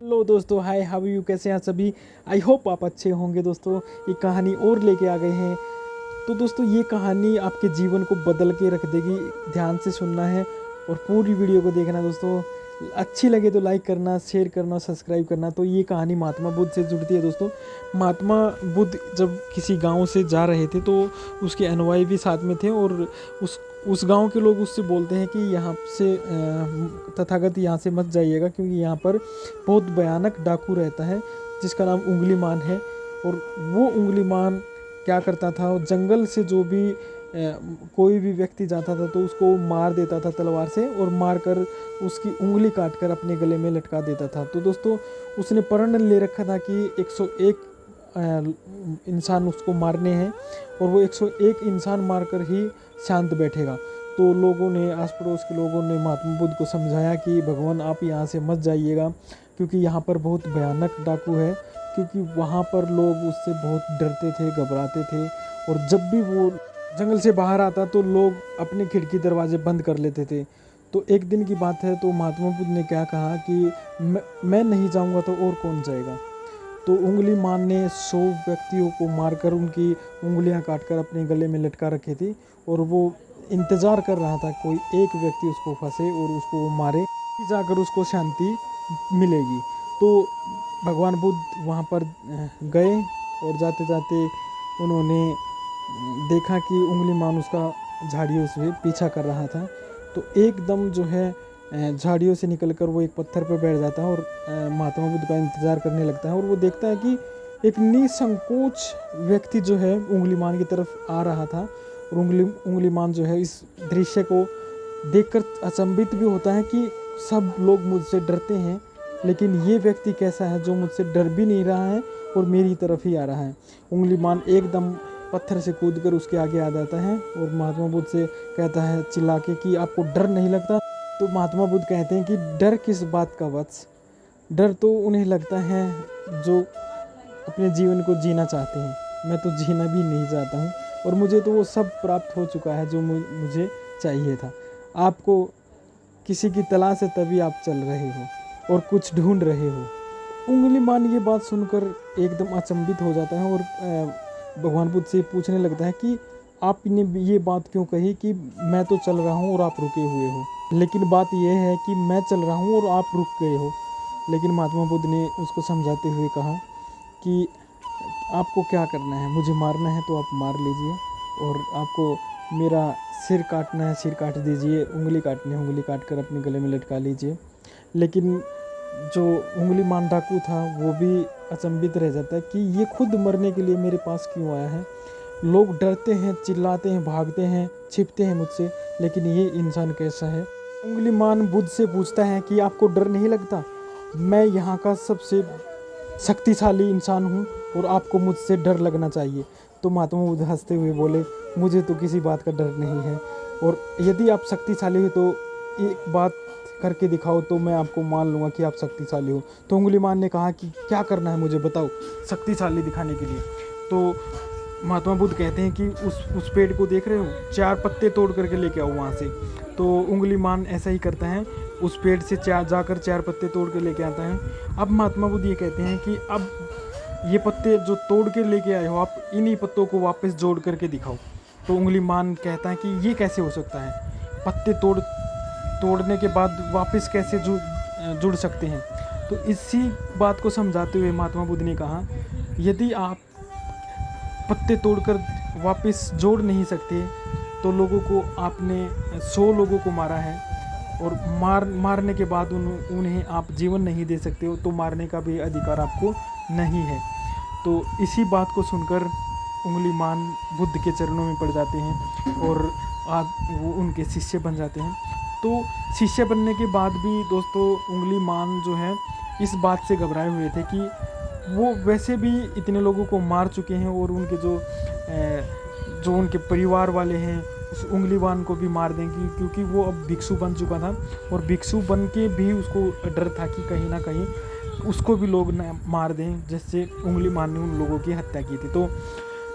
Hello दोस्तों, हाय, how you, कैसे हैं सभी। आई होप आप अच्छे होंगे। दोस्तों एक कहानी और लेके आ गए हैं। तो दोस्तों ये कहानी आपके जीवन को बदल के रख देगी। ध्यान से सुनना है और पूरी वीडियो को देखना। दोस्तों अच्छी लगे तो लाइक करना, शेयर करना, सब्सक्राइब करना। तो ये कहानी महात्मा बुद्ध से जुड़ती है। दोस्तों महात्मा बुद्ध जब किसी गांव से जा रहे थे तो उसके अनुयायी भी साथ में थे और उस गांव के लोग उससे बोलते हैं कि यहाँ से तथागत यहाँ से मत जाइएगा, क्योंकि यहाँ पर बहुत भयानक डाकू रहता है जिसका नाम उंगलीमान है। और वो उंगलीमान क्या करता था, जंगल से जो भी कोई भी व्यक्ति जाता था तो उसको मार देता था तलवार से, और मार कर उसकी उंगली काट कर अपने गले में लटका देता था। तो दोस्तों उसने प्रण ले रखा था कि 101 इंसान उसको मारने हैं और वो 101 इंसान मारकर ही शांत बैठेगा। तो लोगों ने, आस पड़ोस के लोगों ने महात्मा बुद्ध को समझाया कि भगवान आप यहाँ से मत जाइएगा, क्योंकि यहाँ पर बहुत भयानक डाकू है। क्योंकि वहाँ पर लोग उससे बहुत डरते थे, घबराते थे, और जब भी वो जंगल से बाहर आता तो लोग अपने खिड़की दरवाजे बंद कर लेते थे। तो एक दिन की बात है, तो महात्मा बुद्ध ने क्या कहा कि मैं नहीं जाऊँगा तो और कौन जाएगा। तो उंगलीमान ने 100 व्यक्तियों को मारकर उनकी उंगलियां काटकर अपने गले में लटका रखी थी, और वो इंतज़ार कर रहा था कोई एक व्यक्ति उसको फंसे और उसको वो मारे, जाकर उसको शांति मिलेगी। तो भगवान बुद्ध वहाँ पर गए और जाते जाते उन्होंने देखा कि उंगलीमान उसका झाड़ियों से पीछा कर रहा था। तो एकदम जो है झाड़ियों से निकलकर वो एक पत्थर पर बैठ जाता है और महात्मा बुद्ध का इंतज़ार करने लगता है। और वो देखता है कि एक निसंकोच व्यक्ति जो है उंगलीमान की तरफ आ रहा था, और उंगलीमान जो है इस दृश्य को देखकर अचंभित भी होता है कि सब लोग मुझसे डरते हैं, लेकिन ये व्यक्ति कैसा है जो मुझसे डर भी नहीं रहा है और मेरी तरफ ही आ रहा है। उंगलीमान एकदम पत्थर से कूदकर उसके आगे आ जाता है और महात्मा बुद्ध से कहता है चिल्ला के कि आपको डर नहीं लगता। तो महात्मा बुद्ध कहते हैं कि डर किस बात का वत्स, डर तो उन्हें लगता है जो अपने जीवन को जीना चाहते हैं। मैं तो जीना भी नहीं चाहता हूँ, और मुझे तो वो सब प्राप्त हो चुका है जो मुझे चाहिए था। आपको किसी की तलाश है तभी आप चल रहे हो और कुछ ढूंढ रहे हो। उंगलीमान ये बात सुनकर एकदम अचंभित हो जाता है और भगवान बुद्ध से पूछने लगता है कि आपने ये बात क्यों कही कि मैं तो चल रहा हूँ और आप रुके हुए हो, लेकिन बात यह है कि मैं चल रहा हूँ और आप रुक गए हो। लेकिन महात्मा बुद्ध ने उसको समझाते हुए कहा कि आपको क्या करना है, मुझे मारना है तो आप मार लीजिए, और आपको मेरा सिर काटना है सिर काट दीजिए, उंगली काटनी है उंगली काट कर अपने गले में लटका लीजिए। लेकिन जो उंगलीमान डाकू था वो भी अचंभित रह जाता है कि ये खुद मरने के लिए मेरे पास क्यों आया है। लोग डरते हैं, चिल्लाते हैं, भागते हैं, छिपते हैं मुझसे, लेकिन ये इंसान कैसा है। उंगलीमान बुद्ध से पूछता है कि आपको डर नहीं लगता, मैं यहाँ का सबसे शक्तिशाली इंसान हूँ और आपको मुझसे डर लगना चाहिए। तो महात्मा बुद्ध हंसते हुए बोले, मुझे तो किसी बात का डर नहीं है, और यदि आप शक्तिशाली हो तो एक बात करके दिखाओ तो मैं आपको मान लूँगा कि आप शक्तिशाली हो। तो उंगलीमान ने कहा कि क्या करना है मुझे बताओ शक्तिशाली दिखाने के लिए। तो महात्मा बुद्ध कहते हैं कि उस पेड़ को देख रहे हो, 4 पत्ते तोड़ करके लेके आओ वहाँ से। तो उंगलीमान ऐसा ही करता है, उस पेड़ से जाकर 4 पत्ते तोड़ के लेके आता है। अब महात्मा बुद्ध ये कहते हैं कि अब ये पत्ते जो तोड़ के लेके आए हो आप, इन्हीं पत्तों को वापस जोड़ करके दिखाओ। तो उंगलीमान कहता है कि ये कैसे हो सकता है, पत्ते तोड़ने के बाद वापस कैसे जुड़ सकते हैं। तो इसी बात को समझाते हुए महात्मा बुद्ध ने कहा, यदि आप पत्ते तोड़कर वापस जोड़ नहीं सकते तो लोगों को आपने 100 लोगों को मारा है, और मारने के बाद उन्हें आप जीवन नहीं दे सकते हो, तो मारने का भी अधिकार आपको नहीं है। तो इसी बात को सुनकर उंगलीमान बुद्ध के चरणों में पड़ जाते हैं और वो उनके शिष्य बन जाते हैं। तो शिष्य बनने के बाद भी दोस्तों उंगलीमान जो है इस बात से घबराए हुए थे कि वो वैसे भी इतने लोगों को मार चुके हैं, और उनके जो उनके परिवार वाले हैं उस उंगलीमान को भी मार देंगे, क्योंकि वो अब भिक्षु बन चुका था, और भिक्षु बन के भी उसको डर था कि कहीं ना कहीं उसको भी लोग न मार दें, जिससे उंगलीमान ने उन लोगों की हत्या की थी। तो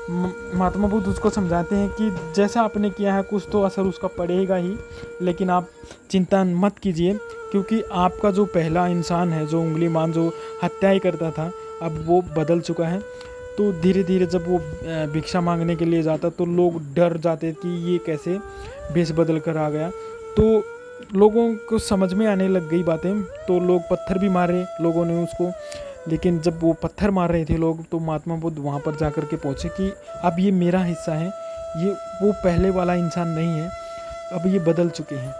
महात्मा बुद्ध उसको समझाते हैं कि जैसा आपने किया है कुछ तो असर उसका पड़ेगा ही, लेकिन आप चिंता मत कीजिए, क्योंकि आपका जो पहला इंसान है, जो उंगलीमान जो हत्याएं करता था, अब वो बदल चुका है। तो धीरे धीरे जब वो भिक्षा मांगने के लिए जाता तो लोग डर जाते कि ये कैसे भेष बदल कर आ गया। तो लोगों को समझ में आने लग गई बातें, तो लोग पत्थर भी मारे लोगों ने उसको। लेकिन जब वो पत्थर मार रहे थे लोग, तो महात्मा बुद्ध वहाँ पर जा कर के पहुँचे कि अब ये मेरा हिस्सा है, ये वो पहले वाला इंसान नहीं है, अब ये बदल चुके हैं।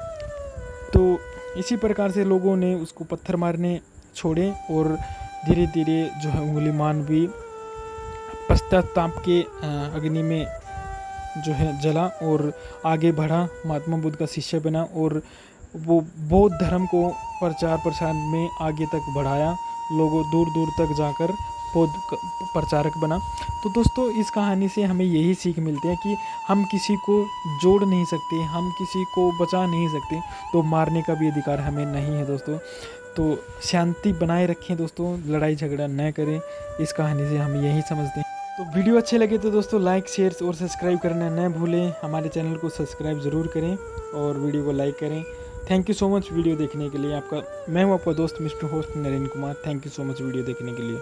तो इसी प्रकार से लोगों ने उसको पत्थर मारने छोड़े और धीरे धीरे जो है उंगलीमान भी पश्चाताप के अग्नि में जो है जला और आगे बढ़ा, महात्मा बुद्ध का शिष्य बना और वो बौद्ध धर्म को प्रचार प्रसार में आगे तक बढ़ाया, लोगों दूर दूर तक जाकर बौद्ध प्रचारक बना। तो दोस्तों इस कहानी से हमें यही सीख मिलती है कि हम किसी को जोड़ नहीं सकते, हम किसी को बचा नहीं सकते, तो मारने का भी अधिकार हमें नहीं है दोस्तों। तो शांति बनाए रखें दोस्तों, लड़ाई झगड़ा न करें, इस कहानी से हम यही समझते हैं। तो वीडियो अच्छे लगे तो दोस्तों लाइक शेयर और सब्सक्राइब करना न भूलें, हमारे चैनल को सब्सक्राइब ज़रूर करें और वीडियो को लाइक करें। Thank you so much video देखने के लिए। मैं हूँ आपका दोस्त mister host Narendra Kumar. Thank you so much video देखने के लिए।